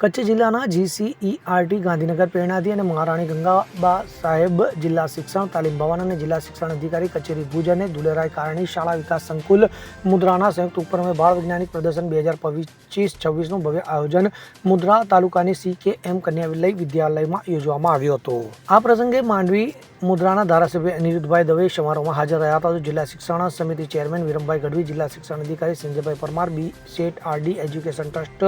કચ્છ જિલ્લાના GCERT ગાંધીનગર પ્રેરણાથી અને મહારાણી ગંગાબા સાહેબ જિલ્લા શિક્ષણ તાલીમ ભવન અને જિલ્લા શિક્ષણ અધિકારી કચેરી ભુજ અને દુલેરાય કારણી શાળા વિકાસ સંકુલ મુદ્રાના સંયુક્ત ઉપક્રમે બાળ વૈજ્ઞાનિક પ્રદર્શન 2025-26નું ભવ્ય આયોજન મુદ્રા તાલુકાની CKM કન્યા વિદ્યાલયમાં યોજવામાં આવ્યું હતું। આ પ્રસંગે માંડવી મુદ્રાના ધારાસભ્ય અનિરુદ્ધભાઈ દવે સમારોહમાં હાજર રહ્યા હતા। તો જિલ્લા શિક્ષણ સમિતિ ચેરમેન વિરમભાઈ ગઢવી, જિલ્લા શિક્ષણ અધિકારી સંજયભાઈ પરમાર, BSET-RD એજ્યુકેશન ટ્રસ્ટ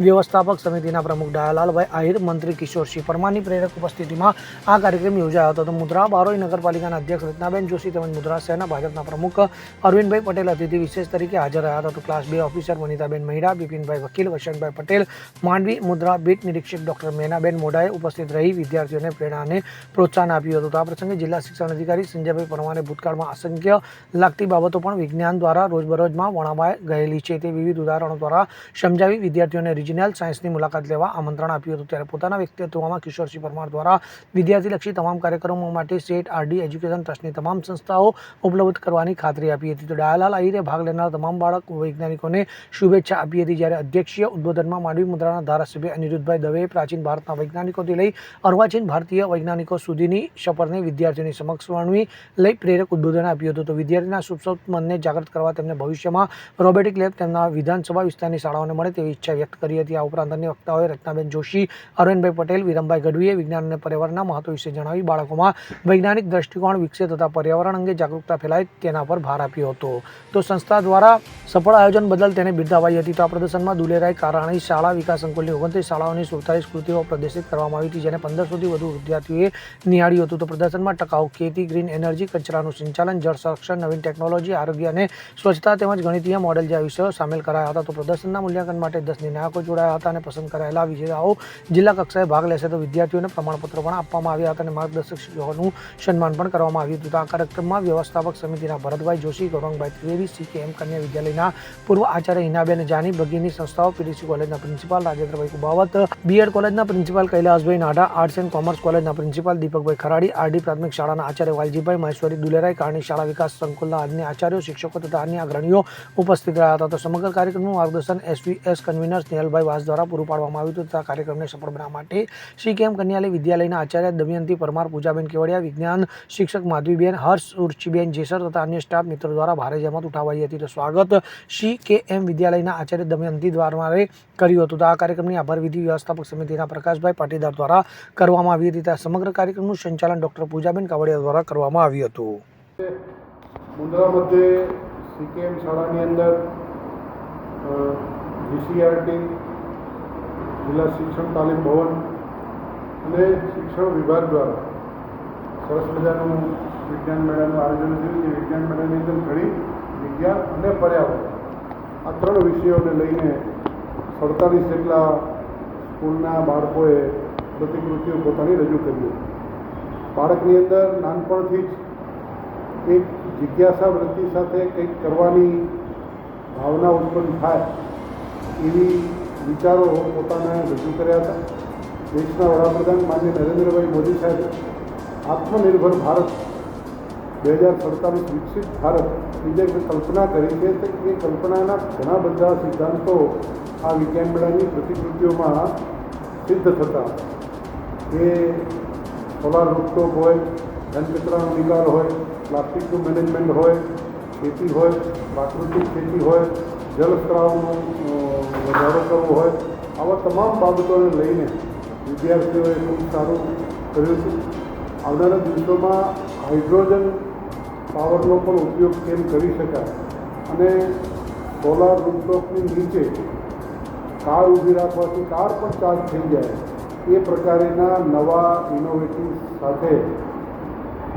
વ્યવસ્થાપક સમિતિના પ્રમુખ ડાયાલાલભાઈ આહિર, મંત્રી કિશોરસિંહ પરમારની પ્રેરક ઉપસ્થિતિમાં આ કાર્યક્રમ યોજાયો હતો। તો મુદ્રા બારોઈ નગરપાલિકાના અધ્યક્ષ રત્નાબેન જોશી તેમજ મુદ્રા શહેરના ભાજપના પ્રમુખ અરવિંદભાઈ પટેલ અતિથિ વિશેષ તરીકે હાજર રહ્યા હતા। તો ક્લાસ 2 ઓફિસર વનિતાબેન મહિડા, બિપિનભાઈ વકીલ, વસંતભાઈ પટેલ, માંડવી મુદ્રા બીટ નિરીક્ષક ડોક્ટર મેનાબેન મોડાએ ઉપસ્થિત રહી વિદ્યાર્થીઓને પ્રેરણા અને પ્રોત્સાહન આપ્યું હતું। તો આ પ્રસંગે જિલ્લા શિક્ષણ અધિકારી સંજયભાઈ પરમારે ભૂતકાળમાં અસંખ્ય લાગતી બાબતો પણ વિજ્ઞાન દ્વારા રોજબરોજમાં વણાવાઈ ગયેલી છે તે વિવિધ ઉદાહરણો દ્વારા સમજાવી વિદ્યાર્થીઓને રિજિનલ સાયન્સની મુલાકાત લેવા આમંત્રણ આપ્યું હતું। ત્યારે પોતાના વ્યક્તિત્વમાં કિશોરસિંહ પરમાર દ્વારા વિદ્યાર્થીલક્ષી તમામ કાર્યક્રમો માટે SET-RD એજ્યુકેશન ટ્રસ્ટની તમામ સંસ્થાઓ ઉપલબ્ધ કરવાની ખાતરી આપી હતી। તો ડાયાલાલ આહિરે ભાગ લેનાર તમામ બાળક વૈજ્ઞાનિકોને શુભેચ્છા આપી હતી। જ્યારે અધ્યક્ષીય ઉદ્બોધનમાં માંડવી મુદ્રાના ધારાસભ્ય અનિરુદ્ધભાઈ દવેએ પ્રાચીન ભારતના વૈજ્ઞાનિકોથી લઈ અર્વાચીન ભારતીય વૈજ્ઞાનિકો સુધીની સફરને વિદ્યાર્થીઓની સમક્ષ વર્ણવી લઈ પ્રેરક ઉદ્બોધન આપ્યું હતું। તો વિદ્યાર્થીના સુપ્ત મનને જાગૃત કરવા તેમને ભવિષ્યમાં રોબોટિક લેબ તેમના વિધાનસભા વિસ્તારની શાળાઓને મળે તેવી ઈચ્છા વ્યક્ત કરી હતી। આ ઉપરાંત અન્ય વક્તાઓએ રત્નાબેન જોશી, અરવિંદભાઈ પટેલ, વિરમભાઈ ગઢવીએ વિજ્ઞાન અને પર્યાવરણના મહત્વ વિશે જણાવી બાળકોમાં વૈજ્ઞાનિક દ્રષ્ટિકોણ વિકસે તથા પર્યાવરણ અંગે જાગૃતતા ફેલાય તેના પર ભાર આપ્યો હતો। તો સંસ્થા દ્વારા સફળ આયોજન બદલ તેને બિરદાવાઈ હતી। તો આ પ્રદર્શનમાં દુલેરાય કારણી શાળા વિકાસ સંકુલની 29 શાળાઓની 47 કૃતિઓ પ્રદર્શિત કરવામાં આવી હતી, જેને 1500થી વધુ વિદ્યાર્થીઓએ નિહાળ્યું હતું। તો પ્રદર્શનમાં ટકાઉ ખેતી, ગ્રીન એનર્જી, કચરાનું સંચાલન, જળ સંરક્ષણ, નવીન ટેકનોલોજી, આરોગ્ય અને સ્વચ્છતા તેમજ ગણિતીય મોડેલ જેવા વિષયો સામેલ કરાયા હતા। તો પ્રદર્શનના મૂલ્યાંકન માટે 10 નિર્ણાયકો જોડાયા હતા અને પસંદ કરાયેલા વિજેતાઓ જિલ્લા કક્ષાએ ભાગ લેશે। તો વિદ્યાર્થીઓને પ્રમાણપત્રો પણ આપવામાં આવ્યા હતા અને માર્ગદર્શક શિક્ષકોનું સન્માન પણ કરવામાં આવ્યું હતું। તો આ કાર્યક્રમમાં વ્યવસ્થાપક સમિતિના ભરતભાઈ જોશી, ગૌરંગભાઈ ત્રિવેદી, CKM કન્યા વિદ્યાલયના પૂર્વ આચાર્ય હિનાબેન જાની, ભગીની સંસ્થાઓ, PDC કોલેજના પ્રિન્સિપાલ રાજેન્દ્રભાઈ કુબાવત, BEd કોલેજના principal Kailashbhai નાઢા, arts and commerce કોલેજના પ્રિન્સિપાલ દીપકભાઈ ખરાડી, RD પ્રાથમિક શાળાના આચાર્ય વાલજીભાઈ મહેશ્વરી, દુલેરાય કારણી શાળા વિકાસ સંકુલના અન્ય આચાર્યો, શિક્ષકો તથા અન્ય અગ્રણીઓ ઉપસ્થિત રહ્યા હતા। તો સમગ્ર કાર્યક્રમનું માર્ગદર્શન SVS કન્વીનર સ્નેહલભાઈ વાસ દ્વારા પૂરું પાડવામાં આવ્યું હતું તથા કાર્યક્રમને સફળ બનાવવા માટે CKM કન્યા વિદ્યાલયના આચાર્ય દમયંતી પરમાર, પૂજાબેન કેવડિયા, વિજ્ઞાન શિક્ષક માધવીબેન, હર્ષ ઉર્ચીબેન જેસર તથા અન્ય સ્ટાફ મિત્રો દ્વારા ભારે જહેમત ઉઠાવાઈ હતી। તો સ્વાગત CKM વિદ્યાલયના આચાર્ય દમયંતી દ્વારમારે કર્યું હતું। તો આ કાર્યક્રમની આભાર વિધિ વ્યવસ્થાપક સમિતિના પ્રકાશભાઈ પાટીદાર દ્વારા કરવામાં આવી હતી। સમગ્ર કાર્યક્રમનું સંચાલન ડોક્ટર પૂજાબેન કાવડિયા દ્વારા કરવામાં આવ્યું હતું। મુન્દ્રા મધ્યે CKM શાળાની અંદર GCERT જિલ્લા શિક્ષણ તાલીમ ભવન અને શિક્ષણ વિભાગ દ્વારા સરસ મજાનું વિજ્ઞાન મેળાનું આયોજન થયું। જે વિજ્ઞાન મેળાની અંદર ઘણી વિજ્ઞાન અને પર્યાવરણ આ 3 વિષયોને લઈને 47 જેટલા સ્કૂલના બાળકોએ પ્રતિકૃતિઓ પોતાની રજૂ કરી। બાળકની અંદર નાનપણથી જ એક જિજ્ઞાસા વૃત્તિ સાથે કંઈક કરવાની ભાવના ઉત્પન્ન થાય એવી વિચારો પોતાને રજૂ કર્યા હતા। દેશના વડાપ્રધાન માનનીય નરેન્દ્રભાઈ મોદી સાહેબે આત્મનિર્ભર ભારત 2047 વિકસિત ભારતની જે કલ્પના કરી છે એ કલ્પનાના ઘણા બધા સિદ્ધાંતો આ વિજ્ઞાન મેળાની પ્રતિકૃતિઓમાં સિદ્ધ થતા હતા। એ સોલાર રૂફટોપ હોય, ઘન કચરાનો નિકાલ હોય, પ્લાસ્ટિકનું મેનેજમેન્ટ હોય, ખેતી હોય, પ્રાકૃતિક ખેતી હોય, જળ સ્ત્રાવનો વધારો કરવો હોય, આવા તમામ બાબતોને લઈને વિદ્યાર્થીઓએ ખૂબ સારું કર્યું હતું। આવનારા દિવસોમાં હાઇડ્રોજન પાવરનો પણ ઉપયોગ કેમ કરી શકાય અને સોલાર રૂફટોપની નીચે કાર ઊભી રાખવાથી કાર પણ ચાર્જ થઈ જાય એ પ્રકારના નવા ઇનોવેટિવ સાથે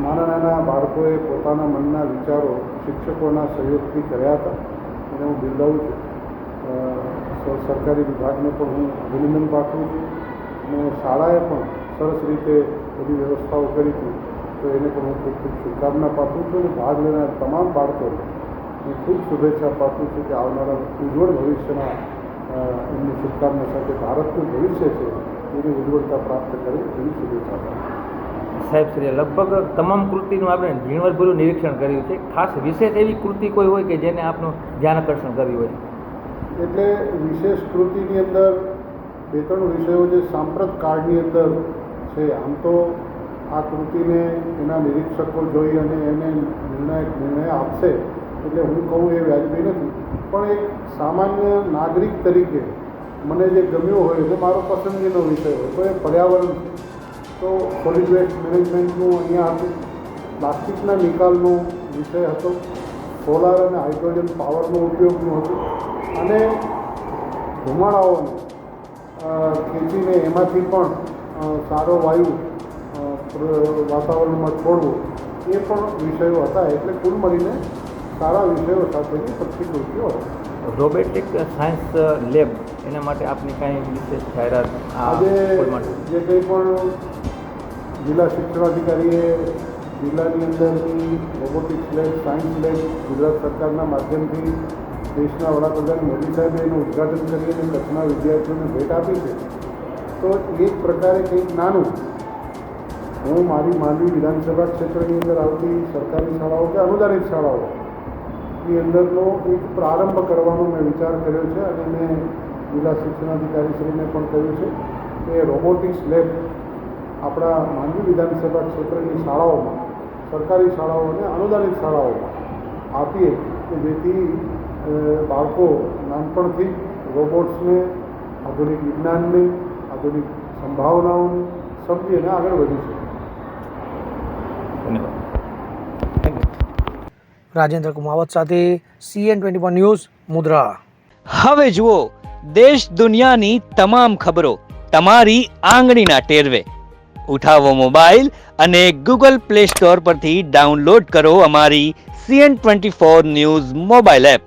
નાના નાના બાળકોએ પોતાના મનના વિચારો શિક્ષકોના સહયોગથી કર્યા હતા અને હું બિરદાવું છું। સરકારી વિભાગને પણ હું અભિનંદન પાઠવું છું અને શાળાએ પણ સરસ રીતે બધી વ્યવસ્થાઓ કરી હતી, તો એને પણ હું ખૂબ ખૂબ શુભકામના પાઠવું છું અને ભાગ લેનાર તમામ બાળકોને હું ખૂબ શુભેચ્છા પાઠવું છું કે આવનારા ઉજ્જવળ ભવિષ્યના એમની શુભકામના સાથે ભારતનું ભવિષ્ય છે એની ઉજ્જવળતા પ્રાપ્ત કરે એવી શુભેચ્છા પાઠવું। સાહેબ શ્રી લગભગ તમામ કૃતિનું આપણે ઝીણવટભર્યું નિરીક્ષણ કર્યું છે। ખાસ વિશેષ એવી કૃતિ કોઈ હોય કે જેને આપનું ધ્યાન આકર્ષણ કર્યું હોય? એટલે વિશેષ કૃતિની અંદર 2-3 વિષયો જે સાંપ્રત કાળની અંદર છે. આમ તો આ કૃતિને એના નિરીક્ષકો જોઈ અને એને નિર્ણય આપશે એટલે હું કહું એ વ્યાજબી નથી, પણ એક સામાન્ય નાગરિક તરીકે મને જે ગમ્યું હોય, જો મારો પસંદગીનો વિષય હોય તો એ પર્યાવરણ છે. તો સોલિડ વેસ્ટ મેનેજમેન્ટનું અહીંયા હતું, પ્લાસ્ટિકના નિકાલનો વિષય હતો, સોલાર અને હાઇડ્રોજન પાવરનો ઉપયોગનું હતું, અને ધુમાડાઓને ખેંચીને એમાંથી પણ સારો વાયુ વાતાવરણમાં છોડવું એ પણ વિષયો હતા. એટલે કુલ મળીને સારા વિષયો સાથેની પ્રતિકૃતિઓ હતી. રોબોટિક સાયન્સ લેબ એના માટે આપની કાંઈ વિશેષ જાહેરાત આજે જે કંઈ પણ જિલ્લા શિક્ષણાધિકારીએ જિલ્લાની અંદરની robotics lab, science lab Gujarat સરકારના માધ્યમથી દેશના વડાપ્રધાન મોદી સાહેબે એનું ઉદ્ઘાટન કરી અને કચ્છના વિદ્યાર્થીઓને ભેટ આપી છે, તો એક પ્રકારે કંઈક નાનું હું મારી માંડવી વિધાનસભા ક્ષેત્રની અંદર આવતી સરકારી શાળાઓ કે અનુદાનિત શાળાઓની અંદરનો એક પ્રારંભ કરવાનો મેં વિચાર કર્યો છે. અને મેં જિલ્લા શિક્ષણાધિકારીશ્રીને પણ કહ્યું છે કે રોબોટિક્સ લેબ આપણા માંડવી વિધાનસભા ક્ષેત્રની શાળાઓમાં, સરકારી શાળાઓ અને અનુદાનિત શાળાઓમાં આપીએ કે જેથી બાળકો નાનપણથી રોબોટ્સને, આધુનિક વિજ્ઞાનને, આધુનિક સંભાવનાઓને સમજી અને આગળ વધી શકે. રાજેન્દ્ર કુમાવત સાથે CN24 ન્યૂઝ, મુદ્રા. હવે જુઓ દેશ દુનિયાની તમામ ખબરો તમારી આંગળીના ટેરવે. ઉઠાવો મોબાઈલ અને Google Play Store પરથી ડાઉનલોડ કરો અમારી CN24 ન્યૂઝ મોબાઈલ એપ.